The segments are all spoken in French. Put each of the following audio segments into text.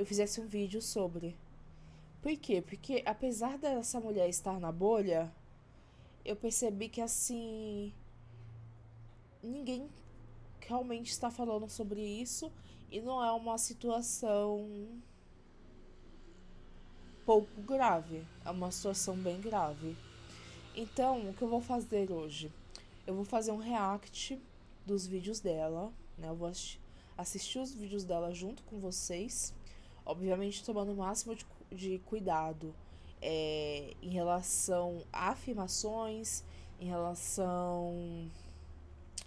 eu fizesse um vídeo sobre. Por quê? Porque apesar dessa mulher estar na bolha, eu percebi que assim, ninguém realmente está falando sobre isso e não é uma situação pouco grave, é uma situação bem grave. Então, o que eu vou fazer hoje? Eu vou fazer um react dos vídeos dela, né? Eu vou assistir os vídeos dela junto com vocês, obviamente tomando o máximo de cuidado em relação a afirmações, em relação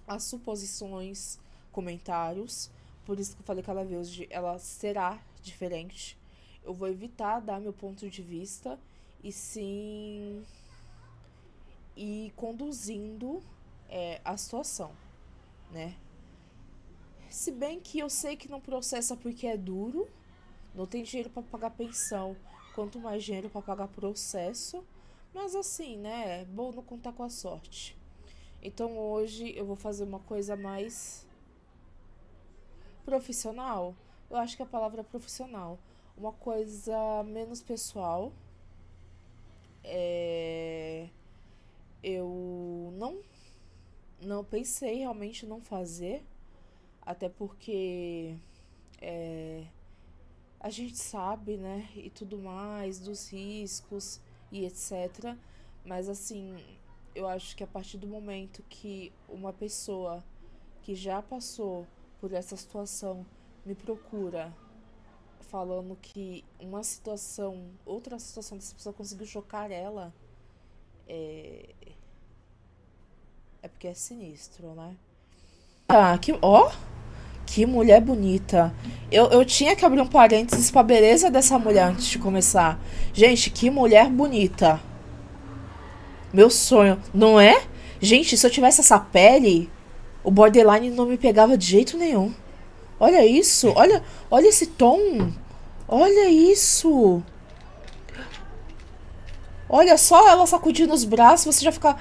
a suposições, comentários. Por isso que eu falei que ela será diferente. Eu vou evitar dar meu ponto de vista e sim ir conduzindo a situação, né? Se bem que eu sei que não processa porque é duro, não tem dinheiro para pagar pensão, quanto mais dinheiro para pagar processo, mas assim, né? É bom não contar com a sorte. Então hoje eu vou fazer uma coisa mais profissional. Eu acho que a palavra é profissional. Uma coisa menos pessoal. Eu não pensei realmente em não fazer, até porque a gente sabe, né, e tudo mais, dos riscos e etc. Mas assim, eu acho que a partir do momento que uma pessoa que já passou por essa situação me procura falando que outra situação dessa pessoa conseguiu chocar ela, é porque é sinistro, né? Ah, que mulher bonita. Eu tinha que abrir um parênteses pra beleza dessa mulher antes de começar. Gente, que mulher bonita. Meu sonho, não é? Gente, se eu tivesse essa pele, o borderline não me pegava de jeito nenhum. Olha isso, olha esse tom. Olha isso. Olha só ela sacudindo os braços, você já fica.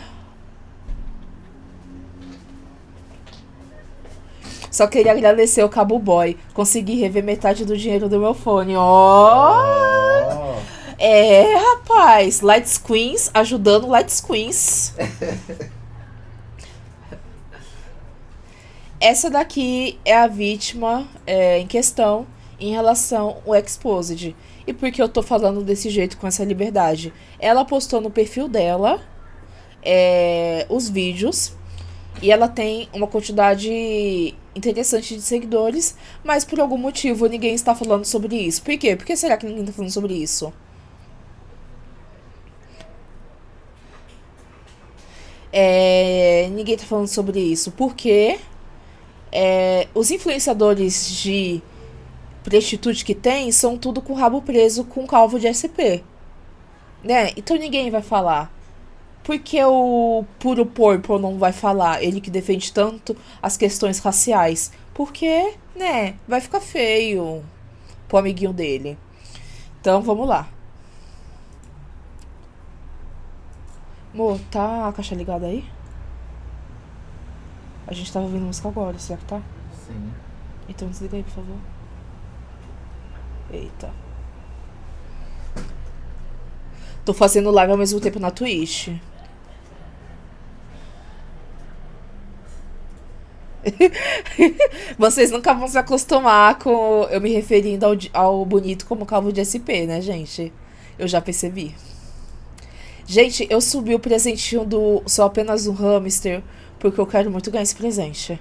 Só queria agradecer o Cabo Boy. Consegui rever metade do dinheiro do meu fone. Ó! Oh. Rapaz. Lights Queens ajudando Lights Queens. Essa daqui é a vítima em questão em relação ao Exposed. E por que eu tô falando desse jeito com essa liberdade? Ela postou no perfil dela os vídeos e ela tem uma quantidade interessante de seguidores, mas por algum motivo ninguém está falando sobre isso. Por quê? Por que será que ninguém está falando sobre isso? Ninguém está falando sobre isso porque os influenciadores de prostitute que tem são tudo com o rabo preso com calvo de SP, né? Então ninguém vai falar. Por que o Puro Purple não vai falar? Ele que defende tanto as questões raciais. Porque, né, vai ficar feio pro amiguinho dele. Então, vamos lá. Amor, tá a caixa ligada aí? A gente tava ouvindo música agora, será que tá? Sim. Então desliga aí, por favor. Eita. Tô fazendo live ao mesmo tempo na Twitch. Vocês nunca vão se acostumar com eu me referindo ao bonito como calvo de SP, né, gente? Eu já percebi. Gente, eu subi o presentinho do Sou Apenas um Hamster porque eu quero muito ganhar esse presente.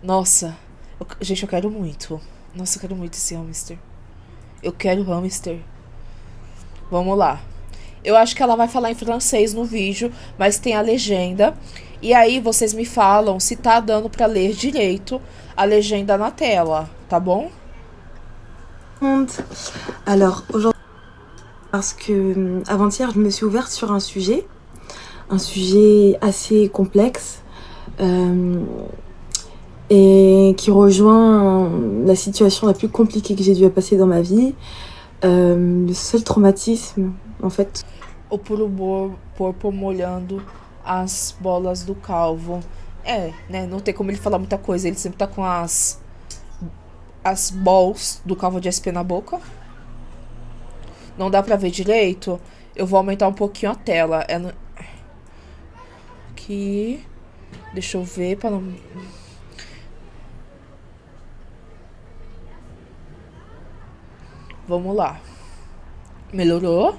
Nossa, gente, eu quero muito. Nossa, eu quero muito esse hamster. Eu quero hamster. Vamos lá. Eu acho que ela vai falar em francês no vídeo, mas tem a legenda. E aí vocês me falam se tá dando pra ler direito a legenda na tela, tá bom? Alors aujourd'hui, parce que avant-hier, je me suis ouverte sur un sujet assez complexe et qui rejoint la situation la plus compliquée que j'ai dû passer dans ma vie. Le seul traumatisme, en fait. O puro porco molhando as bolas do calvo. Né? Não tem como ele falar muita coisa. Ele sempre tá com as balls do Calvo de SP na boca. Não dá pra ver direito. Eu vou aumentar um pouquinho a tela. Aqui. Deixa eu ver pra não... Vamos lá. Melhorou?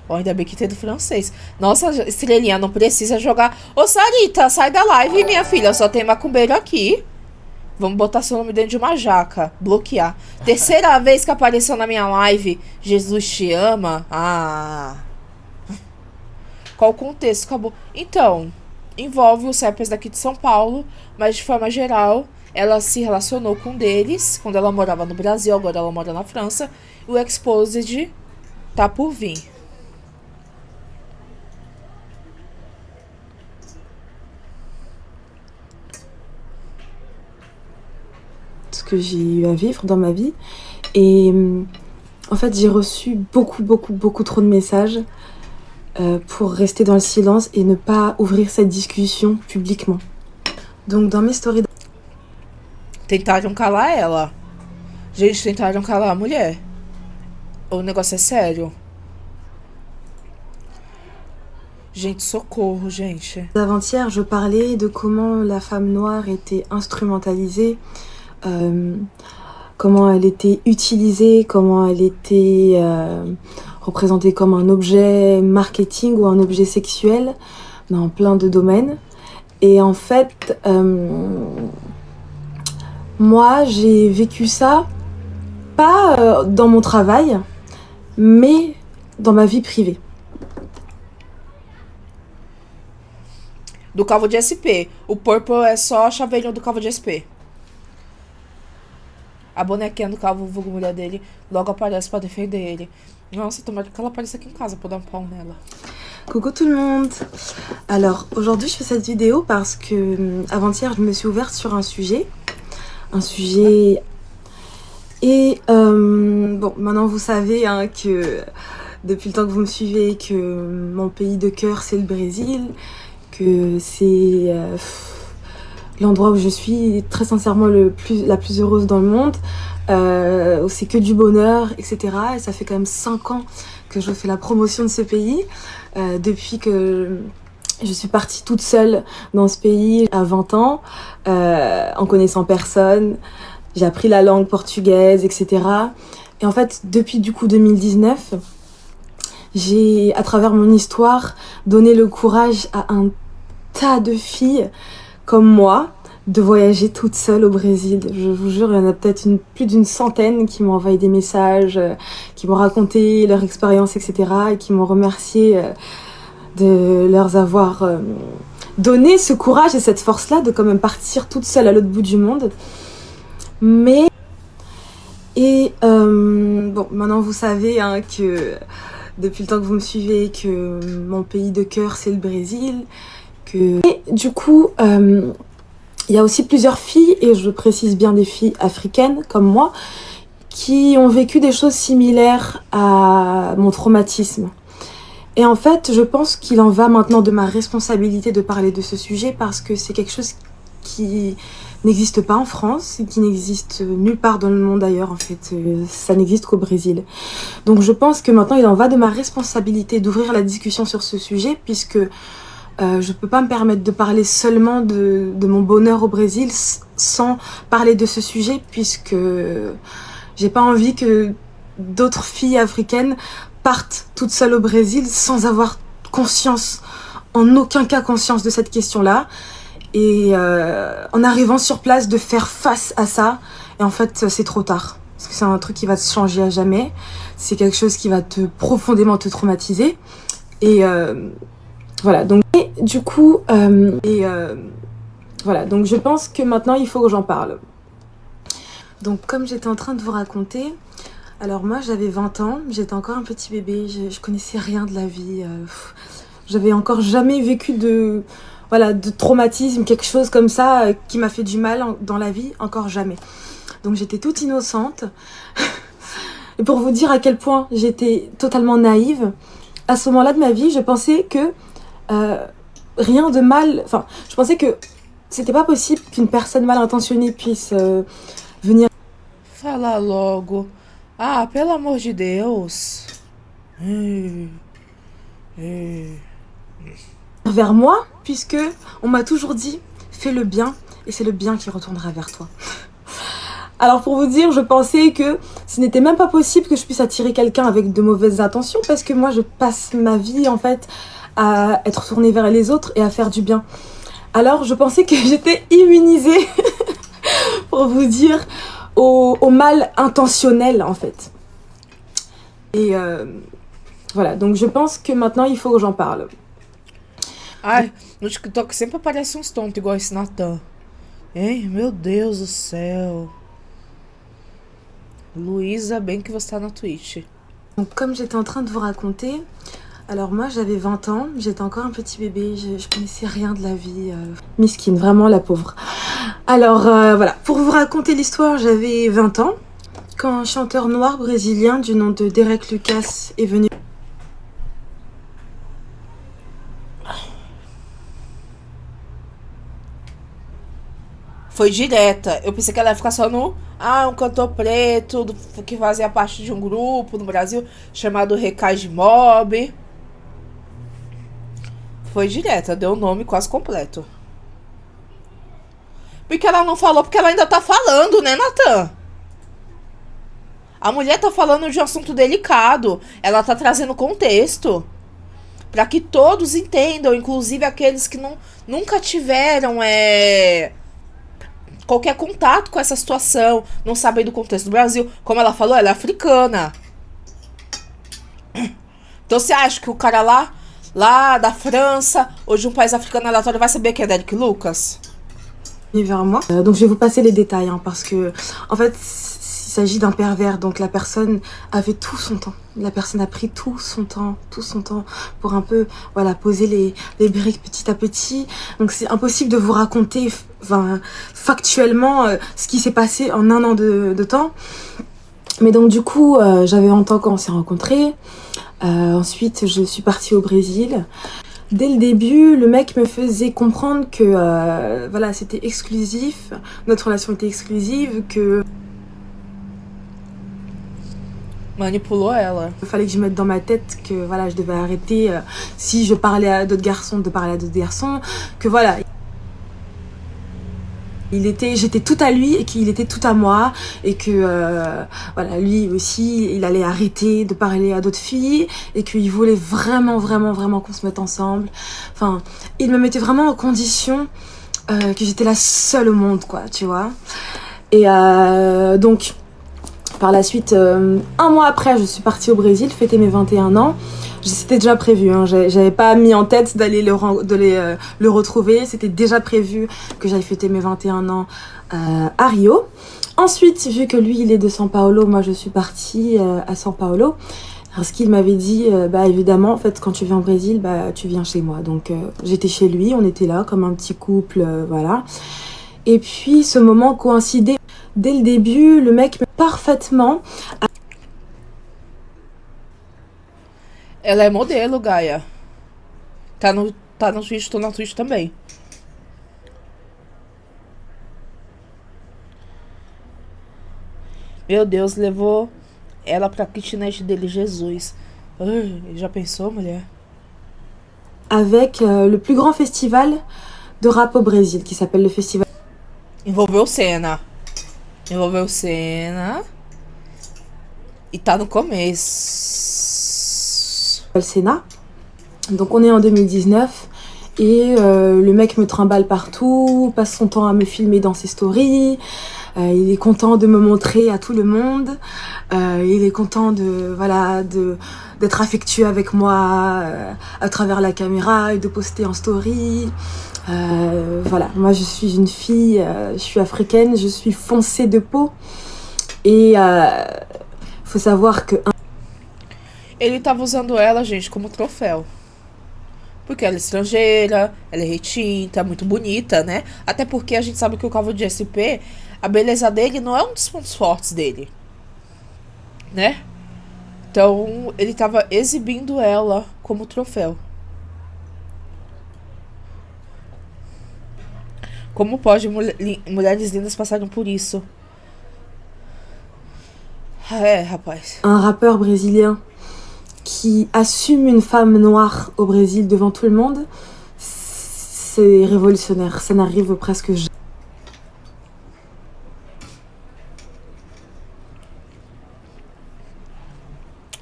Oh, ainda bem que tem do francês. Nossa, estrelinha, não precisa jogar. Ô, Sarita, sai da live, minha filha. Só tem macumbeiro aqui. Vamos botar seu nome dentro de uma jaca. Bloquear. Terceira vez que apareceu na minha live. Jesus te ama. Ah. Qual o contexto? Acabou. Então, envolve os rappers daqui de São Paulo. Mas de forma geral, ela se relacionou com um deles. Quando ela morava no Brasil, agora ela mora na França. O Exposed tá por vir. Ce que j'ai eu à vivre dans ma vie. Et en fait, j'ai reçu beaucoup trop de messages pour rester dans le silence et ne pas ouvrir cette discussion publiquement. Donc, dans mes stories... Tentaram calar ela. Gente, tentaram calar a mulher. O negócio é sério. Gente, socorro, gente. Avant-hier, je parlais de comment la femme noire était instrumentalisée, comment elle était utilisée, comment elle était représentée comme un objet marketing ou un objet sexuel dans plein de domaines. Et en fait, moi, j'ai vécu ça, pas dans mon travail, mais dans ma vie privée. Do Calvo de SP. O Purple é só a chaveirinho do Calvo de SP. A bonequinha do Calvo, vulgo mulher dele, logo aparece pra defender ele. Nossa, tomara que ela apareça aqui em casa pra dar um pau nela. Coucou tout le monde. Alors aujourd'hui je fais cette vidéo parce que avant-hier je me suis ouverte sur un sujet et bon, maintenant vous savez hein, que depuis le temps que vous me suivez que mon pays de cœur c'est le Brésil, que c'est l'endroit où je suis très sincèrement la plus heureuse dans le monde, où c'est que du bonheur, etc. Et ça fait quand même 5 ans que je fais la promotion de ce pays, depuis que je suis partie toute seule dans ce pays à 20 ans, en connaissant personne. J'ai appris la langue portugaise, etc. Et en fait, depuis du coup 2019, j'ai, à travers mon histoire, donné le courage à un tas de filles comme moi de voyager toute seule au Brésil. Je vous jure, il y en a peut-être plus d'une centaine qui m'ont envoyé des messages, qui m'ont raconté leur expérience, etc. et qui m'ont remercié de leur avoir donné ce courage et cette force-là de quand même partir toute seule à l'autre bout du monde. Mais... Et bon, maintenant vous savez hein, que depuis le temps que vous me suivez, que mon pays de cœur c'est le Brésil. Et du coup, il y a aussi plusieurs filles, et je précise bien des filles africaines comme moi, qui ont vécu des choses similaires à mon traumatisme. Et en fait, je pense qu'il en va maintenant de ma responsabilité de parler de ce sujet parce que c'est quelque chose qui n'existe pas en France, qui n'existe nulle part dans le monde ailleurs en fait, ça n'existe qu'au Brésil. Donc je pense que maintenant il en va de ma responsabilité d'ouvrir la discussion sur ce sujet puisque je peux pas me permettre de parler seulement de mon bonheur au Brésil sans parler de ce sujet puisque j'ai pas envie que d'autres filles africaines partent toutes seules au Brésil sans avoir conscience, en aucun cas conscience de cette question-là. Et en arrivant sur place de faire face à ça, et en fait c'est trop tard. Parce que c'est un truc qui va te changer à jamais. C'est quelque chose qui va profondément te traumatiser. Et voilà, donc et du coup, voilà, donc je pense que maintenant il faut que j'en parle. Donc comme j'étais en train de vous raconter, alors moi j'avais 20 ans, j'étais encore un petit bébé, je connaissais rien de la vie. J'avais encore jamais vécu de traumatisme, quelque chose comme ça qui m'a fait du mal dans la vie, encore jamais. Donc j'étais toute innocente. Et pour vous dire à quel point j'étais totalement naïve, à ce moment-là de ma vie, je pensais que rien de mal... Enfin, je pensais que C'était pas possible qu'une personne mal intentionnée puisse venir Fala logo. Ah, pelo amor de Deus. vers moi, puisque on m'a toujours dit fais le bien et c'est le bien qui retournera vers toi. Alors pour vous dire, je pensais que ce n'était même pas possible que je puisse attirer quelqu'un avec de mauvaises intentions parce que moi je passe ma vie en fait à être tournée vers les autres et à faire du bien. Alors je pensais que j'étais immunisée pour vous dire au mal intentionnel en fait. Et voilà, donc je pense que maintenant il faut que j'en parle. Ai, no TikTok sempre aparece uns tontos igual esse Natan. Hein, meu Deus do céu. Luísa, bem que você tá na Twitch. Donc comme j'étais en train de vous raconter, alors moi j'avais 20 ans, j'étais encore un petit bébé, je connaissais rien de la vie. Miskine, vraiment la pauvre. Alors voilà, pour vous raconter l'histoire, j'avais 20 ans quand un chanteur noir brésilien du nom de Derek Lucas est venu. Foi direta. Eu pensei que ela ia ficar só no... Ah, um cantor preto que fazia parte de um grupo no Brasil chamado Recais Mob. Foi direta, deu o nome quase completo. Porque ela não falou, porque ela ainda tá falando, né, Natan? A mulher tá falando de um assunto delicado. Ela tá trazendo contexto. Pra que todos entendam, inclusive aqueles que nunca tiveram qualquer contato com essa situação, não sabem do contexto do Brasil. Como ela falou, ela é africana. Então você acha que o cara lá da França, ou de um país africano aleatório, vai saber quem é Derek Lucas? Vers moi. Donc je vais vous passer les détails parce que en fait il s'agit d'un pervers, donc la personne avait tout son temps. La personne a pris tout son temps pour un peu voilà poser les briques petit à petit. Donc c'est impossible de vous raconter factuellement ce qui s'est passé en un an de temps. Mais donc du coup j'avais 20 ans quand on s'est rencontrés. Ensuite je suis partie au Brésil. Dès le début, le mec me faisait comprendre que voilà, c'était exclusif, notre relation était exclusive, que manipulou ela. Il fallait que je mette dans ma tête que voilà, je devais arrêter si je parlais à d'autres garçons, de parler à d'autres garçons, que voilà. J'étais tout à lui et qu'il était tout à moi et que voilà, lui aussi il allait arrêter de parler à d'autres filles et qu'il voulait vraiment qu'on se mette ensemble. Enfin, il me mettait vraiment en condition que j'étais la seule au monde, quoi, tu vois. Et donc par la suite, un mois après, je suis partie au Brésil fêter mes 21 ans. C'était déjà prévu, hein. J'avais pas mis en tête d'aller le retrouver. C'était déjà prévu que j'aille fêter mes 21 ans à Rio. Ensuite, vu que lui, il est de São Paulo, moi, je suis partie à São Paulo. Parce qu'il m'avait dit, bah évidemment, en fait, quand tu viens au Brésil, bah tu viens chez moi. Donc, j'étais chez lui, on était là comme un petit couple, voilà. Et puis, ce moment coïncidait. Dès le début, le mec parfaitement... Ela é modelo, Gaia. Tá no Twitch, tô na Twitch também. Meu Deus, levou ela pra kitnet dele, Jesus. Já pensou, mulher? Avec le plus grand festival de rap au Brésil, qui s'appelle le festival... Envolveu Senna. E tá no começo. Le Sénat. Donc on est en 2019 et le mec me trimballe partout, passe son temps à me filmer dans ses stories. Il est content de me montrer à tout le monde. Il est content d'être affectueux avec moi à travers la caméra et de poster en story. Voilà, moi je suis une fille, je suis africaine, je suis foncée de peau. Et faut savoir que... Ele tava usando ela, gente, como troféu. Porque ela é estrangeira, ela é retinta, muito bonita, né? Até porque a gente sabe que o Calvo de SP, a beleza dele não é um dos pontos fortes dele, né? Então, ele tava exibindo ela como troféu. Como pode mulheres lindas passarem por isso? É, rapaz. Un rappeur brésilien qui assume une femme noire au Brésil devant tout le monde, c'est révolutionnaire. Ça n'arrive presque jamais.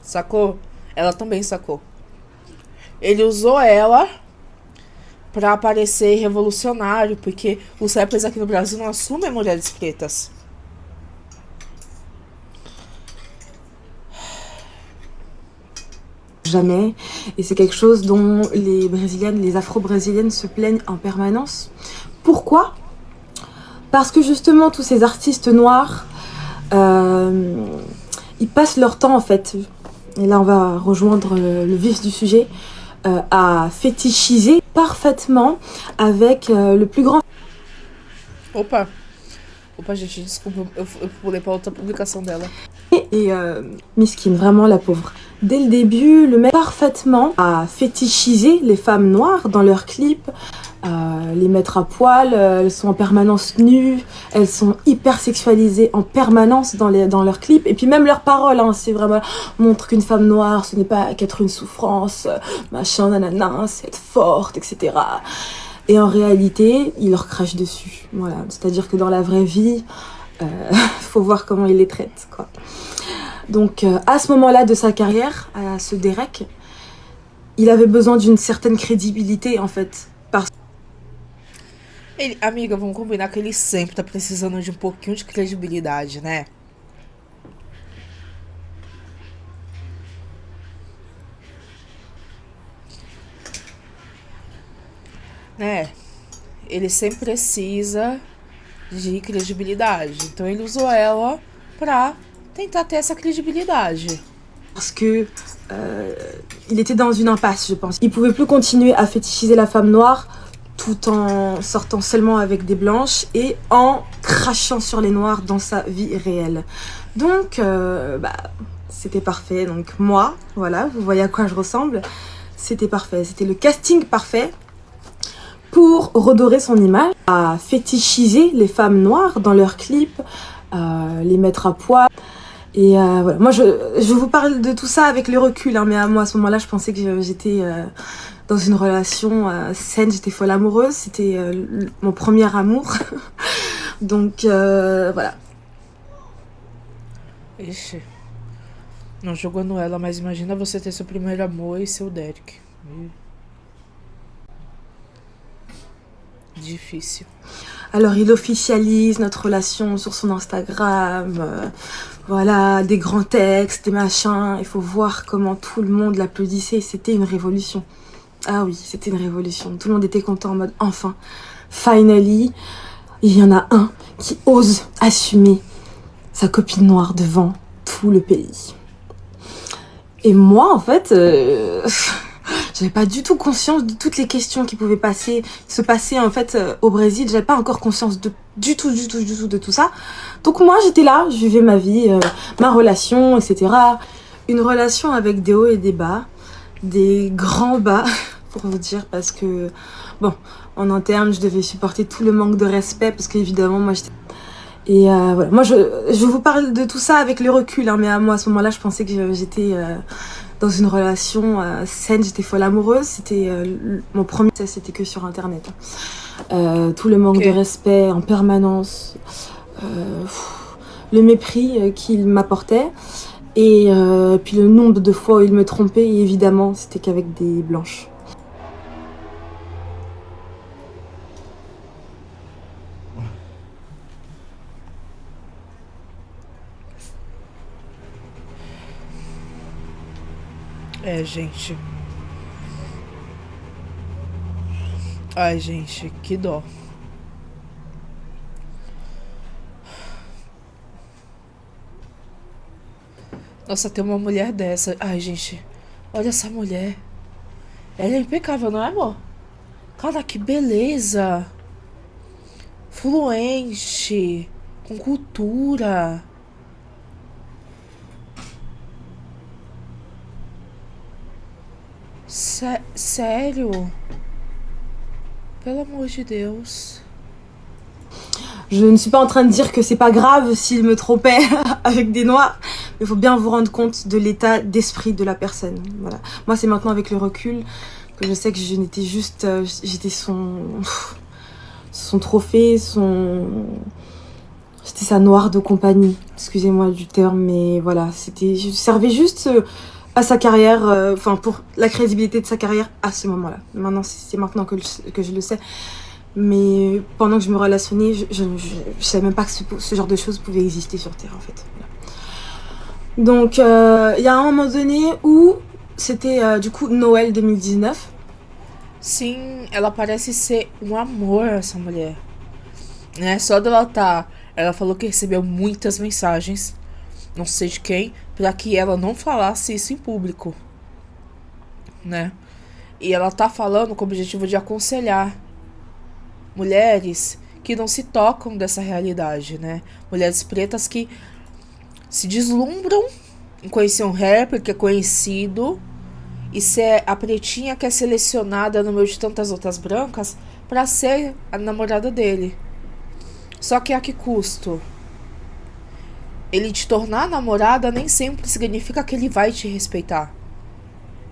Sacou? Ela também sacou. Ele usou ela pra parecer revolucionário, porque os rappers aqui no Brasil não assumem mulheres pretas. Jamais. Et c'est quelque chose dont les Brésiliennes, les Afro-Brésiliennes se plaignent en permanence. Pourquoi? Parce que justement, tous ces artistes noirs, ils passent leur temps en fait, et là on va rejoindre le vif du sujet, à fétichiser parfaitement avec le plus grand... Opa, gente, desculpa, eu pulei pra outra publicação dela. Et Miskin, vraiment la pauvre. Dès le début, le mec parfaitement à fétichiser les femmes noires dans leurs clips, les mettre à poil, elles sont en permanence nues, elles sont hyper sexualisées en permanence dans leurs clips, et puis même leurs paroles, hein, c'est vraiment montre qu'une femme noire, ce n'est pas qu'être une souffrance, machin, nanana, c'est être forte, etc. Et en réalité, ils leur crachent dessus. Voilà, c'est-à-dire que dans la vraie vie, faut voir comment ils les traitent, quoi. Donc, à ce moment-là de sa carrière, à ce Derek, il avait besoin d'une certaine crédibilité, en fait. Amiga, vamos combinar que ele sempre tá precisando de um pouquinho de credibilidade, né? Ele sempre precisa de credibilidade. Então ele usou ela pra tentar ter essa credibilidade. Parce que il était dans une impasse, je pense. Il pouvait plus continuer à fétichiser la femme noire tout en sortant seulement avec des blanches et en crachant sur les noirs dans sa vie réelle. Donc, c'était parfait. Donc moi, voilà, vous voyez à quoi je ressemble. C'était parfait. C'était le casting parfait pour redorer son image, à fétichiser les femmes noires dans leurs clips, les mettre à poil. Et voilà, moi je vous parle de tout ça avec le recul, hein, mais moi à ce moment-là je pensais que j'étais dans une relation saine, j'étais folle amoureuse, c'était mon premier amour. Donc voilà. Ixi, não jogando ela, mas imagina você ter seu primeiro amor e seu Derek. Difficile. Alors il officialise notre relation sur son Instagram, voilà, des grands textes, des machins, il faut voir comment tout le monde l'applaudissait, c'était une révolution. Ah oui, c'était une révolution, tout le monde était content en mode enfin, finally, il y en a un qui ose assumer sa copine noire devant tout le pays. Et moi en fait... j'avais pas du tout conscience de toutes les questions qui pouvaient se passer en fait au Brésil. J'avais pas encore conscience du tout de tout ça. Donc moi j'étais là, je vivais ma vie, ma relation, etc. Une relation avec des hauts et des bas, des grands bas pour vous dire, parce que bon, en interne je devais supporter tout le manque de respect parce qu'évidemment moi j'étais... Et voilà, moi je vous parle de tout ça avec le recul, hein, mais moi à ce moment-là je pensais que j'étais dans une relation saine, j'étais folle amoureuse, c'était mon premier, ça c'était que sur internet. Tout le manque de respect en permanence, le mépris qu'il m'apportait, et puis le nombre de fois où il me trompait, et évidemment c'était qu'avec des blanches. Gente. Ai, gente, que dó. Nossa, tem uma mulher dessa. Ai, gente, olha essa mulher. Ela é impecável, não é, amor? Cara, que beleza. Fluente, com cultura. Sério? Pelo amor de Deus. Je ne suis pas en train de dire que c'est pas grave s'il me trompait avec des noirs, mais il faut bien vous rendre compte de l'état d'esprit de la personne. Voilà. Moi, c'est maintenant avec le recul que je sais que je n'étais juste... j'étais son trophée, j'étais sa noire de compagnie. Excusez-moi du terme, mais voilà. Je servais juste à sa carrière, enfin pour la crédibilité de sa carrière à ce moment-là. Maintenant, c'est maintenant que je le sais. Mais pendant que je me relationnais, je savais même pas que ce genre de choses pouvait exister sur Terre, en fait. Voilà. Donc, il y a un moment donné où c'était, du coup, Noël 2019. Sim, ela parece ser um amor, essa mulher. Né? Só dela tá. Ela falou que recebeu muitas mensagens, não sei de quem, pra que ela não falasse isso em público. Né? E ela tá falando com o objetivo de aconselhar mulheres que não se tocam dessa realidade, né? Mulheres pretas que se deslumbram em conhecer um rapper que é conhecido e ser a pretinha que é selecionada no meio de tantas outras brancas pra ser a namorada dele. Só que a que custo? Ele te tornar namorada nem sempre significa que ele vai te respeitar.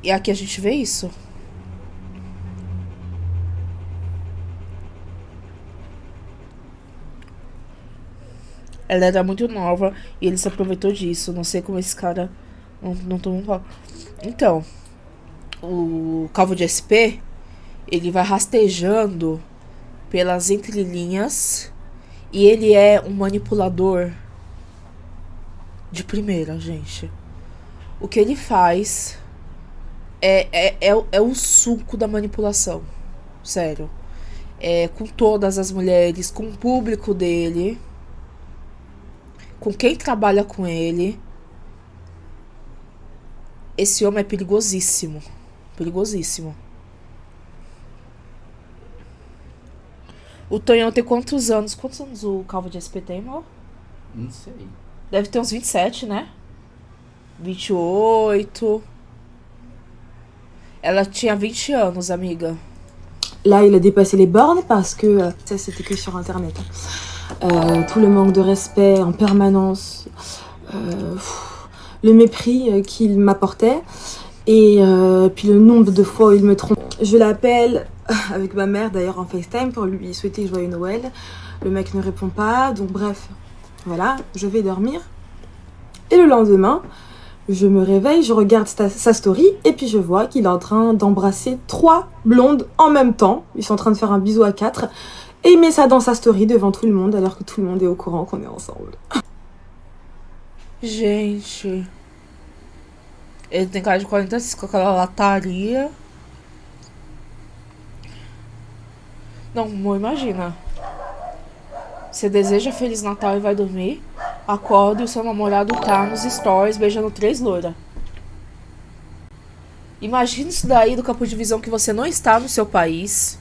E aqui a gente vê isso. Ela era muito nova e ele se aproveitou disso. Não sei como esse cara não tomou um pau. Então, o Calvo de SP, ele vai rastejando pelas entrelinhas e ele é um manipulador de primeira, gente. O que ele faz é o suco da manipulação. Sério. Com todas as mulheres, com o público dele, com quem trabalha com ele. Esse homem é perigosíssimo. Perigosíssimo. O Tonhão tem quantos anos? Quantos anos o Calvo de SP tem, amor? Não sei. Deve ter uns 27, né? 28. Ela tinha 20 anos, amiga. Là, il a dépassé les bornes parce que ça, c'était que sur Internet. Tout le manque de respect en permanence, le mépris qu'il m'apportait et puis le nombre de fois où il me trompe. Je l'appelle avec ma mère d'ailleurs en FaceTime pour lui souhaiter joyeux Noël. Le mec ne répond pas, donc bref, voilà, je vais dormir. Et le lendemain, je me réveille, je regarde sa story et puis je vois qu'il est en train d'embrasser 3 blondes en même temps. Ils sont en train de faire un bisou à 4 et il met ça dans sa story devant tout le monde alors que tout le monde est au courant qu'on est ensemble. Gente, ele tem cara de 46 com aquela lataria. Não, amor, imagina. Você deseja Feliz Natal e vai dormir, acorda e o seu namorado tá nos stories beijando 3 loiras. Imagina isso daí do campo de visão que você não está no seu país,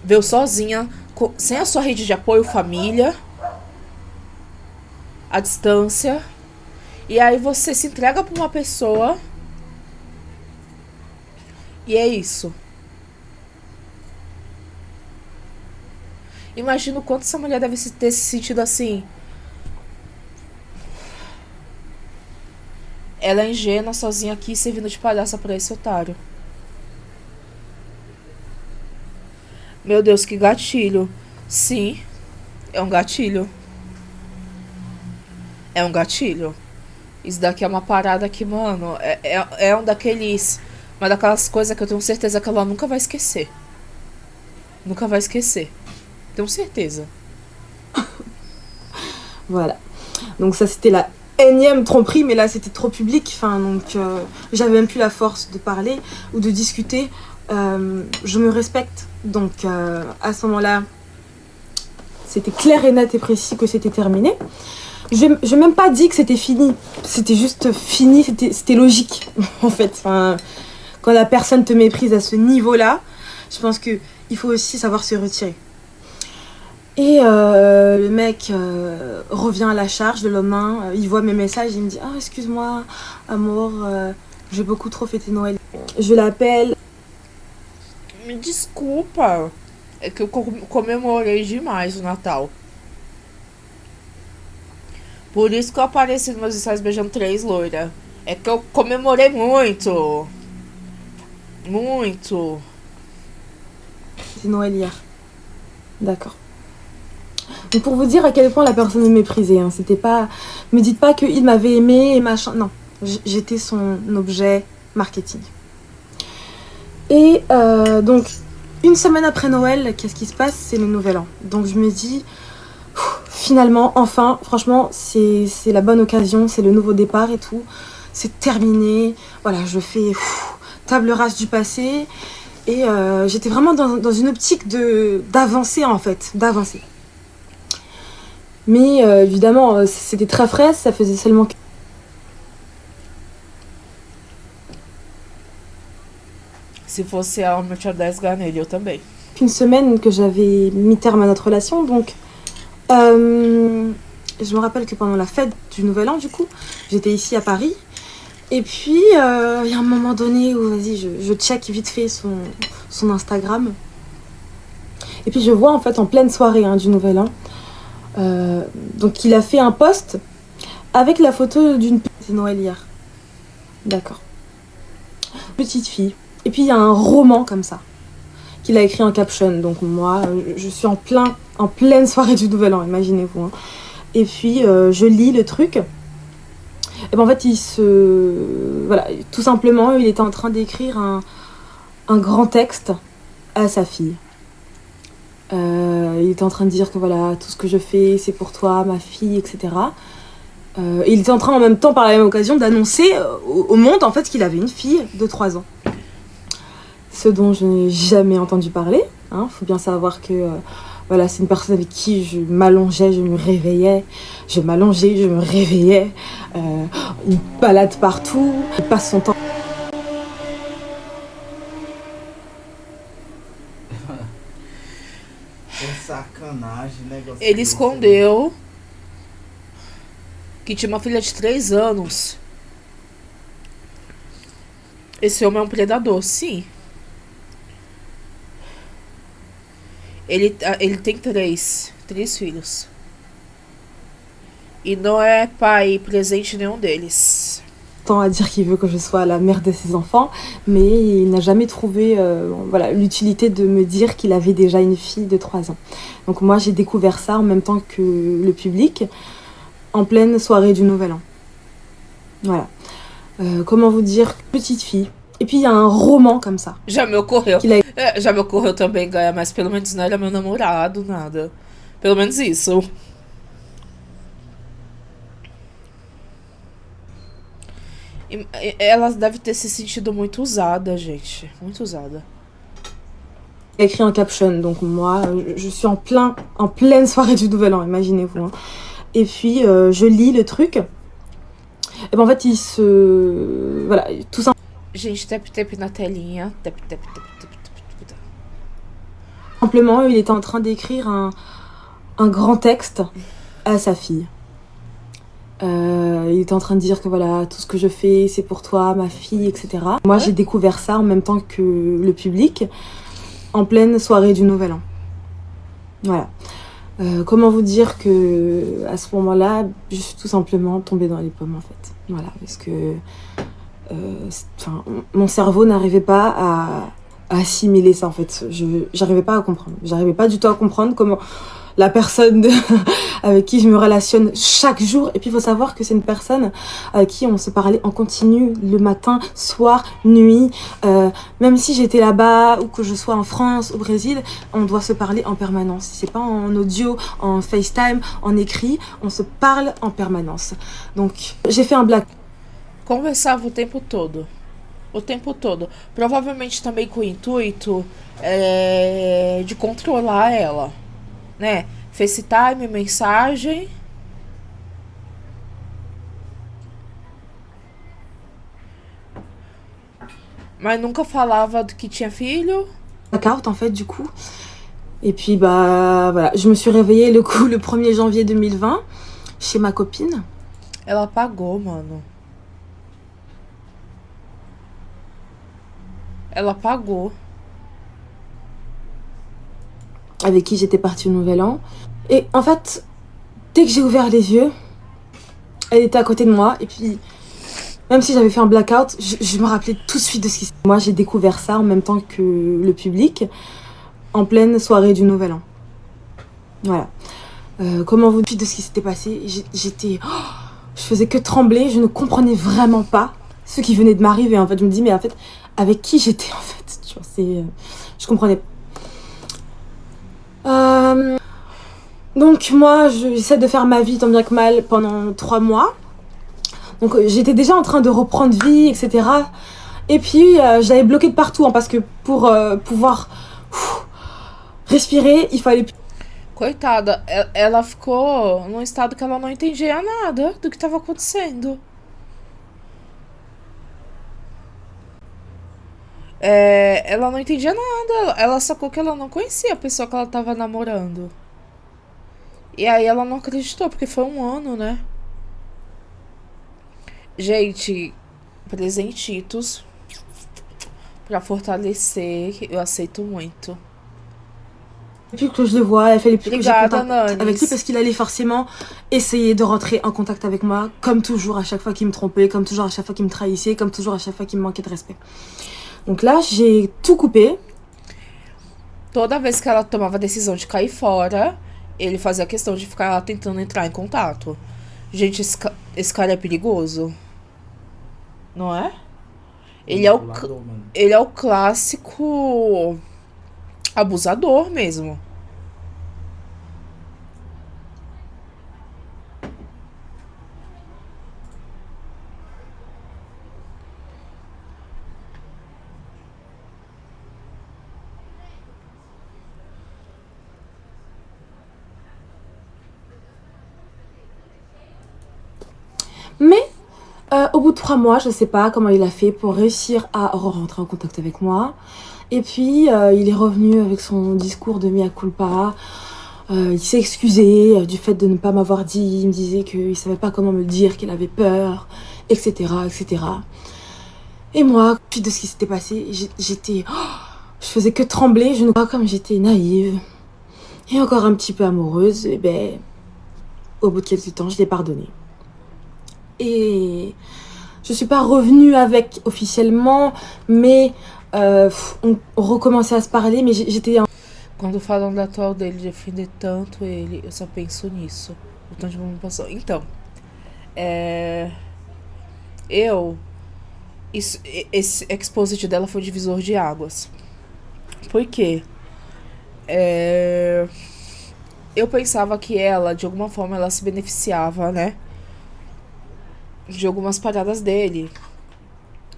veio sozinha, sem a sua rede de apoio, família, à distância, e aí você se entrega pra uma pessoa e é isso. Imagina o quanto essa mulher deve ter se sentido assim. Ela é ingênua, sozinha aqui, servindo de palhaça pra esse otário. Meu Deus, que gatilho. Sim, é um gatilho. É um gatilho. Isso daqui é uma parada que, mano, é um daqueles... Uma daquelas coisas que eu tenho certeza que ela nunca vai esquecer. Nunca vai esquecer. Tenho certeza. Voilà. Donc ça, c'était la énième tromperie, mais là, c'était trop public. Enfin, donc, j'avais même plus la force de parler ou de discuter. Je me respecte. Donc, à ce moment-là, c'était clair et net et précis que c'était terminé. Je n'ai même pas dit que c'était fini. C'était juste fini. C'était logique, en fait. Enfin, quand la personne te méprise à ce niveau-là, je pense qu'il faut aussi savoir se retirer. Et le mec revient à la charge le lendemain, il voit mes messages, il me dit « Ah, excuse-moi, amour, j'ai beaucoup trop fêté Noël. » Je l'appelle. Me desculpa, é que eu comemorei demais o Natal. Por isso que eu apareci nos meus stories beijando 3 loiras. É que eu comemorei muito. Muito. C'est Noël hier. D'accord. Donc pour vous dire à quel point la personne me méprisait, hein, c'était pas... Me dites pas qu'il m'avait aimé et machin... Non, j'étais son objet marketing. Et donc, une semaine après Noël, qu'est-ce qui se passe? C'est le Nouvel An. Donc je me dis, finalement, enfin, franchement, c'est la bonne occasion, c'est le nouveau départ et tout. C'est terminé. Voilà, je fais table rase du passé. Et j'étais vraiment dans une optique d'avancer, en fait, d'avancer. Mais évidemment, c'était très frais, ça faisait seulement... Se fosse ela, eu tinha 10 ganhos nele, eu também. Une semaine que j'avais mis terme à notre relation, donc je me rappelle que pendant la fête du Nouvel An, du coup, j'étais ici à Paris. Et puis, il y a un moment donné où, vas-y, je check vite fait son Instagram. Et puis, je vois, en fait, en pleine soirée du Nouvel An, donc il a fait un post avec la photo d'une petite Noël hier. D'accord. Petite fille. Et puis, il y a un roman comme ça, qu'il a écrit en caption. Donc, moi, je suis en pleine soirée du Nouvel An, imaginez-vous. Hein. Et puis, je lis le truc. Et ben en fait, voilà, tout simplement, il était en train d'écrire un grand texte à sa fille. Il était en train de dire que voilà, tout ce que je fais, c'est pour toi, ma fille, etc. Et il était en train, en même temps, par la même occasion, d'annoncer au monde, en fait, qu'il avait une fille de 3 ans. Ce dont je n'ai jamais entendu parler. Hein. Faut bien savoir que... voilà, c'est une personne avec qui je m'allongeais, je me réveillais, je m'allongeais, je me réveillais, une balade partout, il passe son temps. Sacanagem, negócio. Ele escondeu que tinha uma filha de 3 anos. Esse homem é um predador, sim. Ele tem 3 filhos. E não é pai presente nenhum deles. Tant à dire qu'il veut que je sois la mère de ses enfants, mais il n'a jamais trouvé voilà, l'utilité de me dire qu'il avait déjà une fille de 3 ans. Donc moi j'ai découvert ça en même temps que le public, en pleine soirée du Nouvel An. Voilà. Comment vous dire, petite fille. Et puis il y a un roman comme ça. Já me ocorreu. Já me ocorreu também ganhar, mas pelo menos não era meu namorado, nada. Pelo menos isso. Ela deve ter se sentido muito usada, gente. Muito usada. Écrit en caption, donc moi, je suis en pleine soirée du Nouvel An, imaginez-vous. Hein. Et puis, je lis le truc. Et ben en fait, voilà, tout simplement... Gente, tap na telinha. Tap. Simplement, il était en train d'écrire un grand texte à sa fille. Il était en train de dire que voilà, tout ce que je fais, c'est pour toi, ma fille, etc. Moi, j'ai découvert ça en même temps que le public, en pleine soirée du Nouvel An. Voilà. Comment vous dire que à ce moment-là, je suis tout simplement tombée dans les pommes, en fait. Voilà, parce que mon cerveau n'arrivait pas à assimiler ça, en fait. J'arrivais pas à comprendre. J'arrivais pas du tout à comprendre comment... la personne avec qui je me relationne chaque jour. Et puis, il faut savoir que c'est une personne avec qui on se parlait en continu le matin, soir, nuit. Même si j'étais là-bas ou que je sois en France, au Brésil, on doit se parler en permanence. C'est pas en audio, en FaceTime, en écrit. On se parle en permanence. Donc, j'ai fait un black. Conversava o tempo todo. O tempo todo. Provavelmente também com o intuito de controlar ela. Né? FaceTime, mensagem. Mas nunca falava que tinha filho. Blackout en fait du coup. Et puis bah voilà, je me suis réveillée le 1er janvier 2020 chez ma copine. Ela apagou, mano. Ela apagou. Avec qui j'étais partie au Nouvel An. Et en fait, dès que j'ai ouvert les yeux, Elle était à côté de moi et puis même si j'avais fait un blackout, je me rappelais tout de suite de ce qui s'est passé. Moi, j'ai découvert ça en même temps que le public, en pleine soirée du Nouvel An. Voilà. Comment vous dire de ce qui s'était passé? J'étais... je faisais que trembler, je ne comprenais vraiment pas ce qui venait de m'arriver. En fait, je me dis, mais en fait, avec qui j'étais en fait? Tu vois, je comprenais pas. Donc moi, j'essaie de faire ma vie tant bien que mal pendant 3 mois. Donc j'étais déjà en train de reprendre vie, etc. Et puis je l'avais bloqué de partout, hein, parce que pour pouvoir respirer, il fallait... Coitada, ela ficou num estado que ela não entendia nada do que estava acontecendo. Ela não entendia nada, ela sacou que ela não conhecia a pessoa que ela tava namorando. E aí ela não acreditou, porque foi um ano, né? Gente, presentitos pra fortalecer, eu aceito muito. Depuis que je le vois, il fallait plus que j'ai Obrigada, contact avec lui Nanis. parce qu'il allait forcément essayer de rentrer en contact avec moi, comme toujours à chaque fois qu'il me trompait, comme toujours à chaque fois qu'il me trahissait, comme toujours à chaque fois qu'il me manquait de respect. Donc là, j'ai tout coupé. Toda vez que ela tomava a decisão de cair fora, ele fazia questão de ficar tentando entrar em contato. Gente, esse cara é perigoso. Não é? Ele é o clássico abusador mesmo. Mais au bout de 3 mois, je sais pas comment il a fait pour réussir à rentrer en contact avec moi. Et puis il est revenu avec son discours de mea culpa. Il s'est excusé du fait de ne pas m'avoir dit. Il me disait qu'il savait pas comment me le dire, qu'il avait peur, etc., etc. Et moi, suite de ce qui s'était passé, j'étais... je faisais que trembler. Je ne sais pas, comme j'étais naïve et encore un petit peu amoureuse, et ben, au bout de quelques temps, je l'ai pardonné. Et je suis pas revenue avec officiellement, mais on recommençait à se parler, mais j'étais... Quando falam da atual dele defender tanto ele, eu só penso nisso. O tanto de mundo passou. Então, esse exposit dela foi divisor de águas. Por quê? Eu pensava que ela, de alguma forma, ela se beneficiava, né? De algumas paradas dele.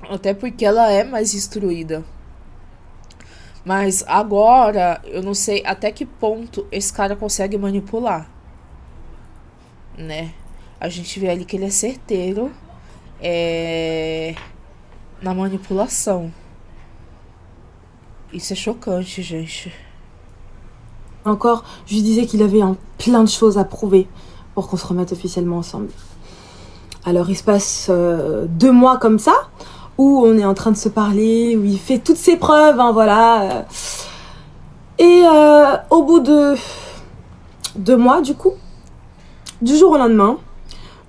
Até porque ela é mais instruída. Mas agora, eu não sei até que ponto esse cara consegue manipular, né? A gente vê ali que ele é certeiro na manipulação. Isso é chocante, gente. Encore, je lui disais qu'il avait plein de choses à prouver pour qu'on se remette officiellement ensemble. Alors il se passe 2 mois comme ça, où on est en train de se parler, où il fait toutes ses preuves, hein, voilà. Et au bout de 2 mois, du coup, du jour au lendemain,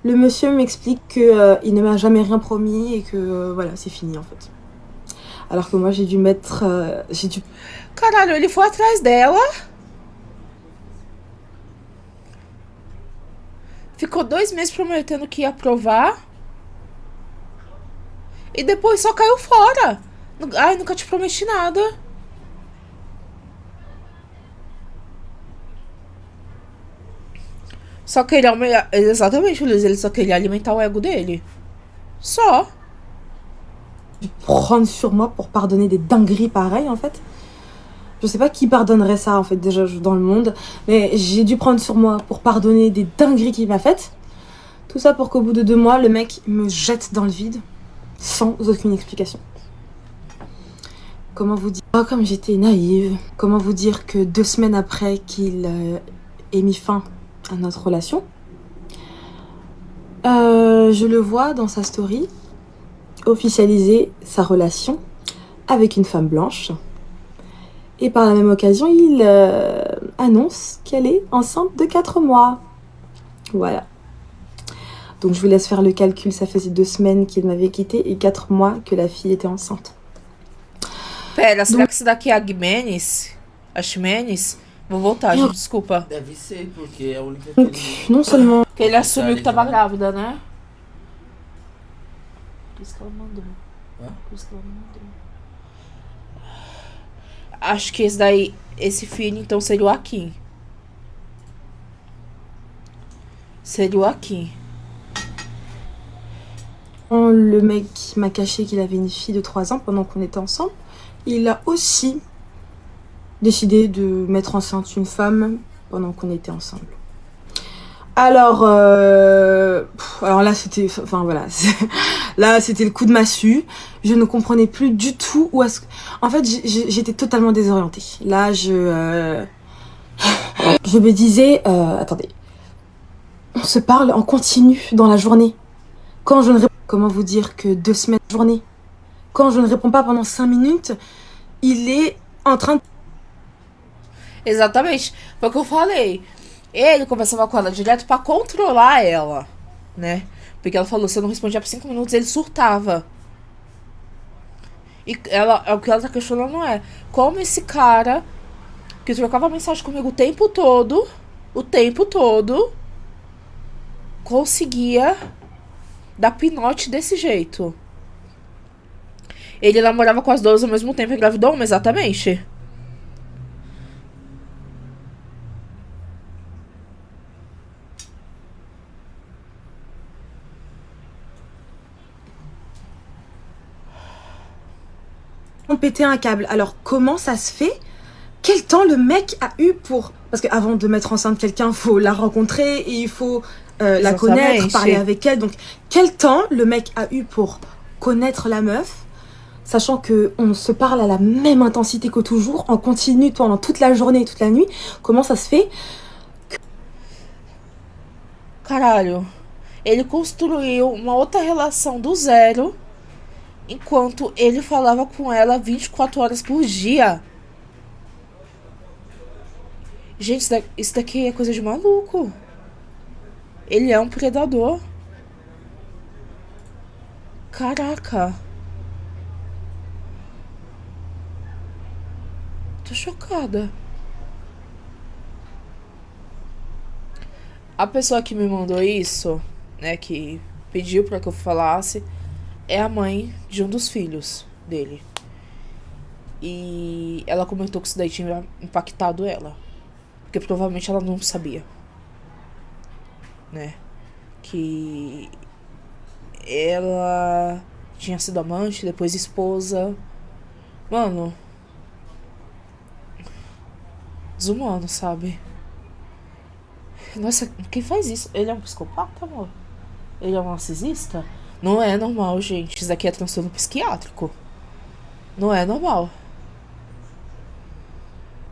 le monsieur m'explique qu'il ne m'a jamais rien promis et que voilà, c'est fini en fait. Alors que moi, j'ai dû mettre... Caralho, ele foi atrás dela. Ficou 2 meses prometendo que ia provar. E depois só caiu fora. Ai, nunca te prometi nada. Só queria aumentar... Exatamente, Luiz. Ele só queria alimentar o ego dele. Só. Prendre sur moi pour pardonner des dingueries pareilles, en fait. Je sais pas qui pardonnerait ça, en fait, déjà dans le monde. Mais j'ai dû prendre sur moi pour pardonner des dingueries qu'il m'a faites. Tout ça pour qu'au bout de 2 mois, le mec me jette dans le vide. Sans aucune explication. Comment vous dire... Oh, comme j'étais naïve. Comment vous dire que 2 semaines après qu'il ait mis fin à notre relation, je le vois dans sa story officialiser sa relation avec une femme blanche. Et par la même occasion, il annonce qu'elle est enceinte de 4 mois. Voilà. Donc je vous laisse faire le calcul, ça faisait 2 semaines qu'il m'avait quitté et 4 mois que la fille était enceinte. Pera, será que esse daqui é a Gmenis? A Ximenes? Vou voltar, gente, desculpa. Deve ser, porque é a única que Donc ele... non seulement... Porque ele assumiu que tava grávida, né? Por isso que ela mandou. Hã? Por isso que ela mandou. Acho que esse daí, esse filho, então, seria o Akin. Seria o Akin. Le mec m'a caché qu'il avait une fille de 3 ans pendant qu'on était ensemble. Il a aussi décidé de mettre enceinte une femme pendant qu'on était ensemble. Alors là c'était, enfin voilà, là c'était le coup de massue. Je ne comprenais plus du tout où est-ce que... En fait j'étais totalement désorientée. Là je me disais, attendez, on se parle en continu dans la journée. Quand je ne réponds, comment vous dire que 2 semaines de journée, quand je ne réponds pas pendant 5 minutes, il est en train de... Exatamente. Foi o que eu falei. Ele conversava com ela direto pra controlar ela, né? Porque ela falou, se eu não respondia por 5 minutos, ele surtava. E ela, o que ela tá questionando é como esse cara que trocava mensagem comigo o tempo todo, conseguia dar pinote desse jeito. Ele namorava com as duas ao mesmo tempo e engravidou uma, exatamente. péter un câble. Alors comment ça se fait? Quel temps le mec a eu pour... Parce qu'avant de mettre enceinte quelqu'un, il faut la rencontrer et il faut la connaître, parler avec elle. Donc quel temps le mec a eu pour connaître la meuf, sachant qu'on se parle à la même intensité que toujours, en continu pendant toute la journée et toute la nuit. Comment ça se fait? Caralho, ele construiu uma outra relação do zero, enquanto ele falava com ela 24 horas por dia. Gente, isso daqui é coisa de maluco. Ele é um predador. Caraca. Tô chocada. A pessoa que me mandou isso, né, que pediu pra que eu falasse, é a mãe de um dos filhos dele. E ela comentou que isso daí tinha impactado ela. Porque provavelmente ela não sabia, né? Que ela tinha sido amante, depois esposa. Mano, desumano, sabe? Nossa, quem faz isso? Ele é um psicopata, amor? Ele é um narcisista? Não é normal, gente. Isso daqui é transtorno psiquiátrico. Não é normal.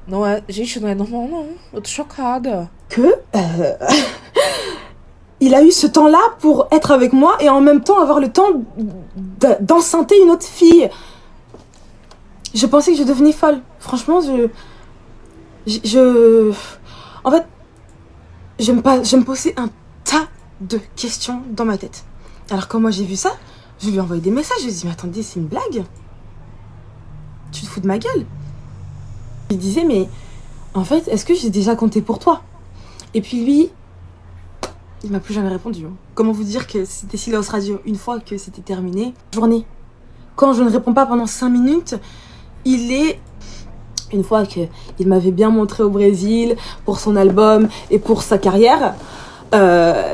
Não é... Gente, não é normal, não. Eu tô chocada. Que il a eu ce temps-là pour être avec moi et en même temps avoir le temps d'enceinter une autre fille. Je pensais que je devenais folle. Franchement, en fait, je me posais un tas de questions dans ma tête. Alors quand moi j'ai vu ça, je lui ai envoyé des messages. Je lui ai dit, mais attendez, c'est une blague? Tu te fous de ma gueule? Je lui disais, mais en fait, est-ce que j'ai déjà compté pour toi? Et puis lui, il m'a plus jamais répondu. Comment vous dire que c'était silence radio une fois que c'était terminé? Journée. Quand je ne réponds pas pendant 5 minutes, il est... Une fois qu'il m'avait bien montré au Brésil pour son album et pour sa carrière,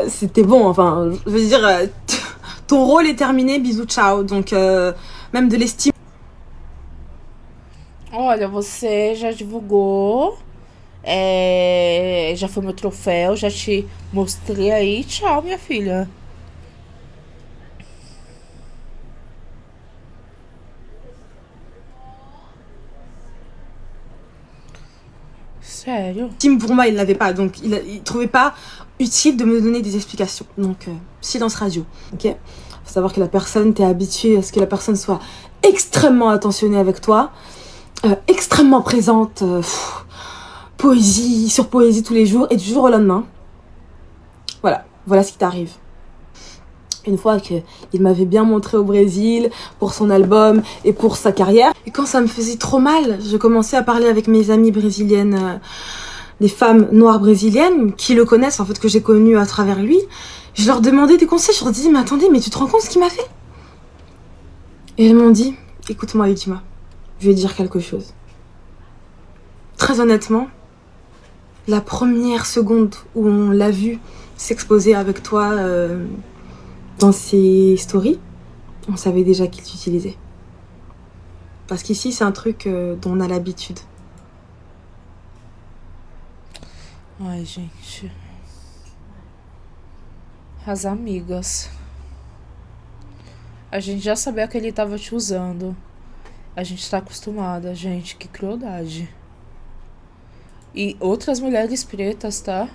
c'était bon. Enfin, je veux dire, ton rôle est terminé, bisous, ciao. Donc, même de l'estime. Olha, você já divulgou, já foi meu troféu, já te mostrei aí. Tchau, minha filha. Sério? Pour moi, il l'avait pas, donc il trouvait pas utile de me donner des explications. Donc, silence radio, ok? Faut savoir que la personne, t'es habitué à ce que la personne soit extrêmement attentionnée avec toi, extrêmement présente, poésie sur poésie tous les jours, et du jour au lendemain, voilà ce qui t'arrive. Une fois qu'il m'avait bien montré au Brésil pour son album et pour sa carrière. Et quand ça me faisait trop mal, je commençais à parler avec mes amies brésiliennes, des femmes noires brésiliennes qui le connaissent, en fait, que j'ai connues à travers lui. Je leur demandais des conseils, je leur disais, mais attendez, mais tu te rends compte ce qu'il m'a fait? Et elles m'ont dit, écoute-moi Ultima, je vais te dire quelque chose. Très honnêtement, la première seconde où on l'a vu s'exposer avec toi dans ses stories, on savait déjà qu'il t'utilisait. Parce qu'ici, c'est un truc dont on a l'habitude. Ai, gente. As amigas. A gente já sabia que ele tava te usando. A gente tá acostumada, gente. Que crueldade. E outras mulheres pretas, tá?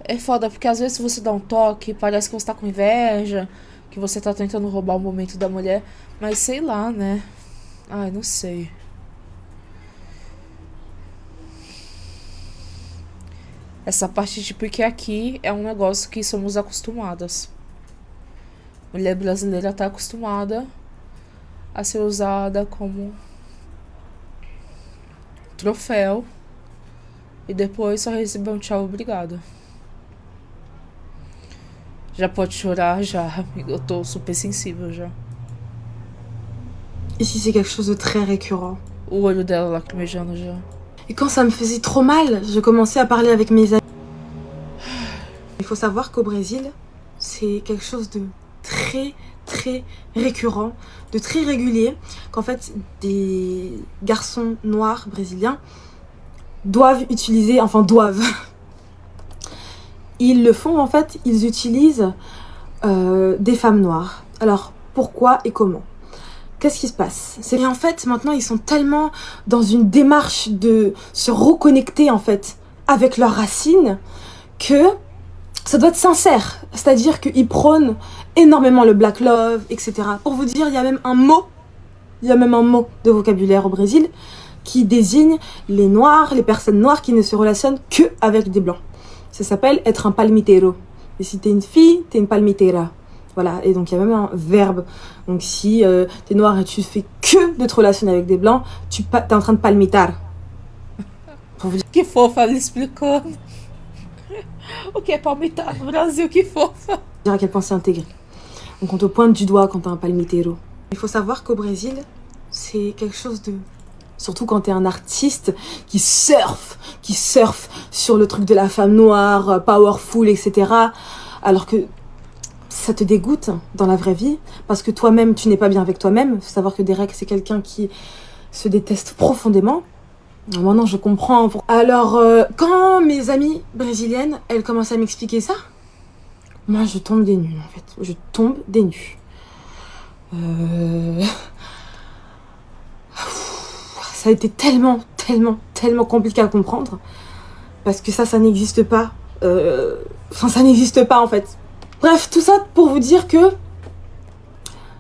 É foda, porque às vezes você dá um toque, parece que você tá com inveja, que você tá tentando roubar o momento da mulher, mas sei lá, né? Ai, não sei. Essa parte de porque aqui é um negócio que somos acostumadas. Mulher brasileira tá acostumada a ser usada como troféu e depois só receber um tchau, obrigado. Já pode chorar, já, amiga. Eu tô super sensível já. Ici, c'est quelque chose de très récurrent. O olho dela lacrimejando já. Et quand ça me faisait trop mal, je commençais à parler avec mes amis. Il faut savoir qu'au Brésil, c'est quelque chose de très, très récurrent, de très régulier, qu'en fait, des garçons noirs brésiliens doivent utiliser, enfin doivent... Ils le font, en fait, ils utilisent des femmes noires. Alors, pourquoi et comment? Qu'est-ce qui se passe? C'est en fait, maintenant, ils sont tellement dans une démarche de se reconnecter, en fait, avec leurs racines, que ça doit être sincère. C'est-à-dire qu'ils prônent énormément le black love, etc. Pour vous dire, il y a même un mot de vocabulaire au Brésil qui désigne les noirs, les personnes noires qui ne se relationnent que avec des blancs. Ça s'appelle être un palmiteiro. Et si t'es une fille, t'es une palmiteira. Voilà, et donc il y a même un verbe. Donc si t'es noir et tu fais que de te relationner avec des blancs, t'es en train de palmitar. Que fofa ela explicando. O que é palmitar no Brasil, que fofa. Dire à quel point c'est intégré. Donc on te pointe du doigt quand t'es un palmiteiro. Il faut savoir qu'au Brésil, c'est quelque chose de... Surtout quand t'es un artiste qui surfe sur le truc de la femme noire, powerful, etc. Alors que ça te dégoûte dans la vraie vie, parce que toi-même, tu n'es pas bien avec toi-même. Il faut savoir que Derek, c'est quelqu'un qui se déteste profondément. Maintenant, je comprends. Alors, quand mes amies brésiliennes, elles commencent à m'expliquer ça, moi, je tombe des nues, en fait. Je tombe des nues. Ça a été tellement compliqué à comprendre. Parce que ça n'existe pas. Enfin, ça n'existe pas, en fait. Bref, tout ça pour vous dire que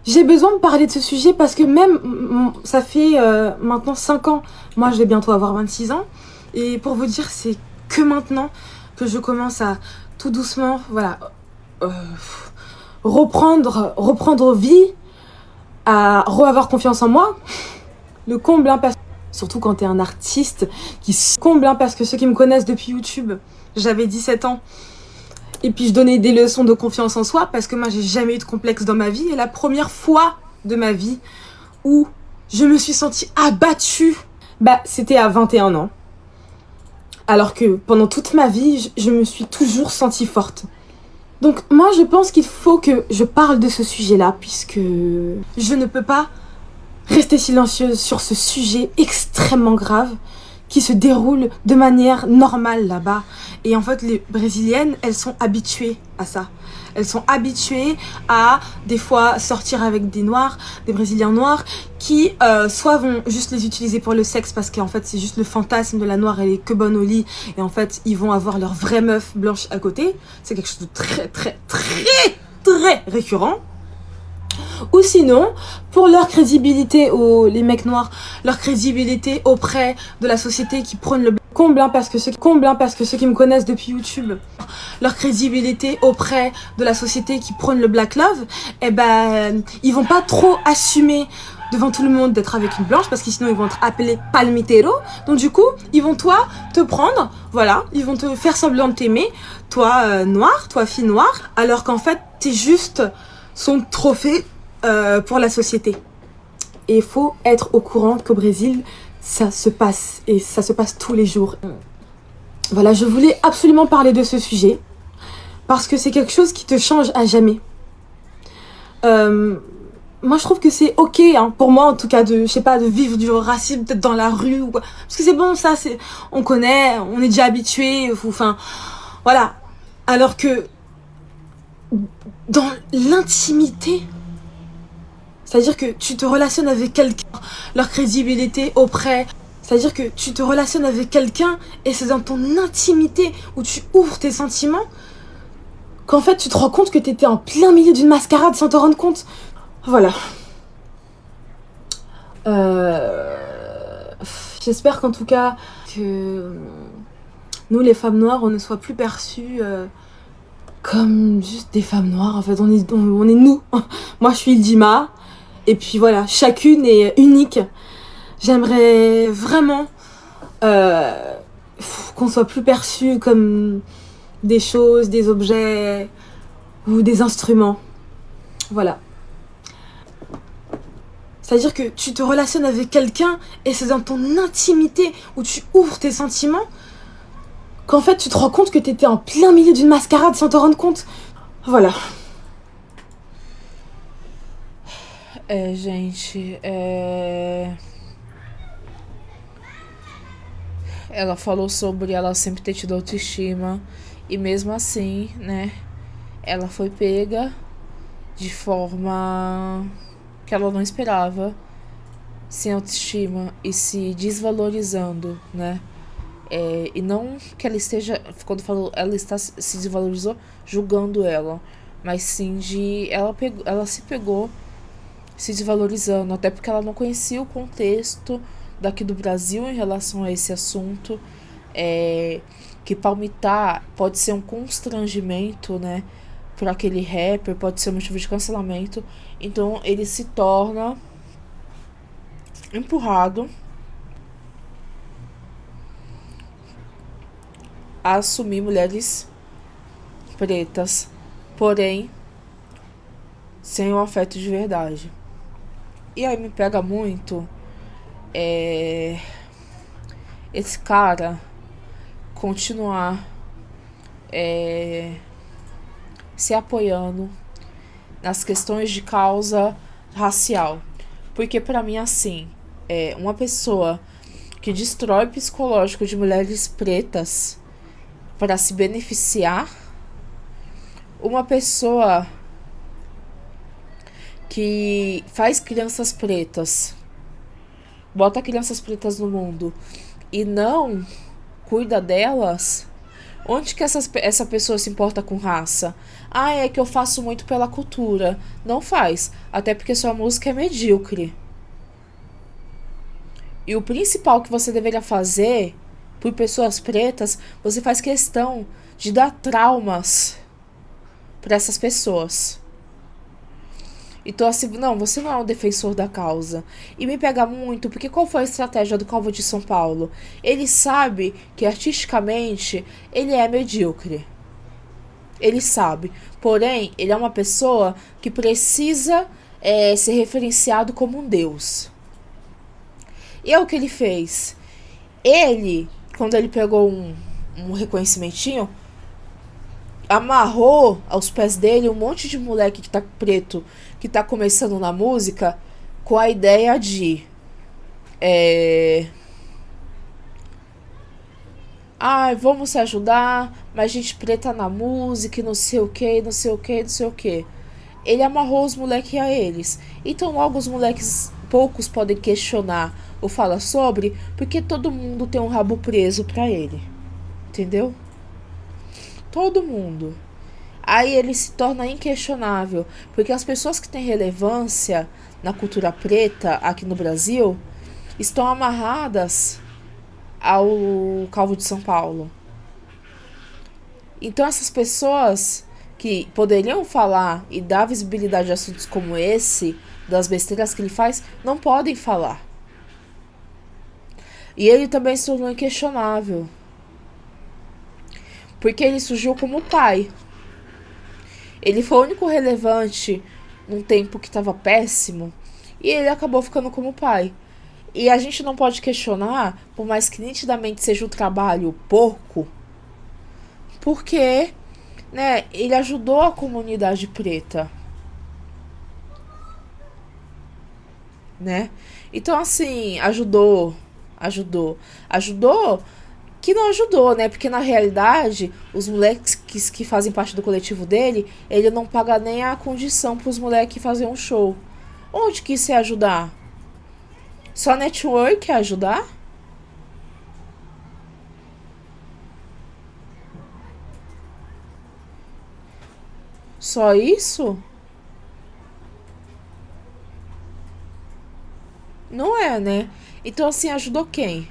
j'ai besoin de parler de ce sujet parce que même, ça fait maintenant 5 ans, moi je vais bientôt avoir 26 ans, et pour vous dire, c'est que maintenant que je commence à tout doucement, voilà, reprendre vie, à avoir confiance en moi, le comble, hein, surtout quand t'es un artiste qui comble, hein, parce que ceux qui me connaissent depuis YouTube, j'avais 17 ans. Et puis je donnais des leçons de confiance en soi parce que moi j'ai jamais eu de complexe dans ma vie. Et la première fois de ma vie où je me suis sentie abattue, c'était à 21 ans. Alors que pendant toute ma vie, je me suis toujours sentie forte. Donc moi je pense qu'il faut que je parle de ce sujet-là puisque je ne peux pas rester silencieuse sur ce sujet extrêmement grave qui se déroule de manière normale là-bas. Et en fait, les Brésiliennes, elles sont habituées à ça. Elles sont habituées à, des fois, sortir avec des noirs, des Brésiliens noirs, qui soit vont juste les utiliser pour le sexe, parce qu'en fait, c'est juste le fantasme de la noire, elle est que bonne au lit, et en fait, ils vont avoir leur vraie meuf blanche à côté. C'est quelque chose de très récurrent. Ou sinon, pour leur crédibilité, les mecs noirs, leur crédibilité auprès de la société qui prône le parce que ceux qui me connaissent depuis YouTube, leur crédibilité auprès de la société qui prône le Black Love, eh ben, ils vont pas trop assumer devant tout le monde d'être avec une blanche parce que sinon ils vont être appelés palmitero. Donc du coup, ils vont te prendre, voilà, ils vont te faire semblant de t'aimer, toi noir, toi fille noire, alors qu'en fait, t'es juste son trophée pour la société. Et il faut être au courant qu'au Brésil, ça se passe, et ça se passe tous les jours. Voilà, je voulais absolument parler de ce sujet, parce que c'est quelque chose qui te change à jamais. Moi, je trouve que c'est ok, hein, pour moi en tout cas, de vivre du racisme peut-être dans la rue, ou quoi. Parce que c'est bon, ça, on connaît, on est déjà habitué, enfin, voilà. Alors que, dans l'intimité, c'est-à-dire que tu te relationnes avec quelqu'un, leur crédibilité auprès... C'est-à-dire que tu te relationnes avec quelqu'un et c'est dans ton intimité où tu ouvres tes sentiments qu'en fait tu te rends compte que t'étais en plein milieu d'une mascarade sans te rendre compte. Voilà. J'espère qu'en tout cas que nous les femmes noires on ne soit plus perçues comme juste des femmes noires. En fait on est nous. Moi je suis Ildima. Et puis voilà, chacune est unique. J'aimerais vraiment qu'on soit plus perçu comme des choses, des objets ou des instruments. Voilà. C'est-à-dire que tu te relationnes avec quelqu'un et c'est dans ton intimité où tu ouvres tes sentiments qu'en fait tu te rends compte que t'étais en plein milieu d'une mascarade sans te rendre compte. Voilà. Gente, ela falou sobre ela sempre ter tido autoestima e mesmo assim, né, ela foi pega de forma que ela não esperava, sem autoestima e se desvalorizando, né, e não que ela esteja, quando falou ela se desvalorizou julgando ela, mas sim de ela se pegou se desvalorizando, até porque ela não conhecia o contexto daqui do Brasil em relação a esse assunto, que palmitar pode ser um constrangimento, né, para aquele rapper, pode ser um motivo de cancelamento, então ele se torna empurrado a assumir mulheres pretas, porém sem o afeto de verdade. E aí me pega muito esse cara continuar se apoiando nas questões de causa racial. Porque pra mim, assim, uma pessoa que destrói o psicológico de mulheres pretas para se beneficiar, uma pessoa que faz crianças pretas, bota crianças pretas no mundo e não cuida delas, onde que essa pessoa se importa com raça? Ah, é que eu faço muito pela cultura. Não faz, até porque sua música é medíocre. E o principal que você deveria fazer por pessoas pretas, você faz questão de dar traumas para essas pessoas. Então assim, não, você não é um defensor da causa. E me pega muito, porque qual foi a estratégia do Calvo de São Paulo? Ele sabe que artisticamente ele é medíocre. Ele sabe. Porém, ele é uma pessoa que precisa ser referenciado como um deus. E é o que ele fez. Ele, quando ele pegou um reconhecimentinho, amarrou aos pés dele um monte de moleque que tá preto, que tá começando na música, com a ideia de vamos se ajudar, mas gente preta na música, e não sei o que, não sei o que, não sei o que. Ele amarrou os moleques a eles. Então logo os moleques, poucos podem questionar ou falar sobre, porque todo mundo tem um rabo preso pra ele. Entendeu? Todo mundo. Aí ele se torna inquestionável, porque as pessoas que têm relevância na cultura preta aqui no Brasil estão amarradas ao Calvo de São Paulo. Então essas pessoas que poderiam falar e dar visibilidade a assuntos como esse, das besteiras que ele faz, não podem falar. E ele também se tornou inquestionável. Porque ele surgiu como pai. Ele foi o único relevante num tempo que estava péssimo. E ele acabou ficando como pai. E a gente não pode questionar, por mais que nitidamente seja um trabalho porco, porque, né, ele ajudou a comunidade preta. Né? Então, assim, ajudou que não ajudou, né? Porque na realidade, os moleques que fazem parte do coletivo dele, ele não paga nem a condição pros moleques fazerem um show. Onde que isso é ajudar? Só network é ajudar? Só isso? Não é, né? Então, assim, ajudou quem?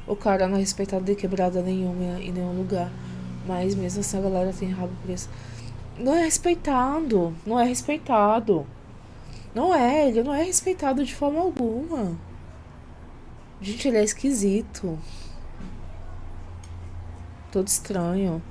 O cara não é respeitado de quebrada nenhuma em nenhum lugar. Mas mesmo assim a galera tem rabo preso. Não é respeitado. Não é respeitado. Não é, ele não é respeitado de forma alguma. Gente, ele é esquisito. Todo estranho.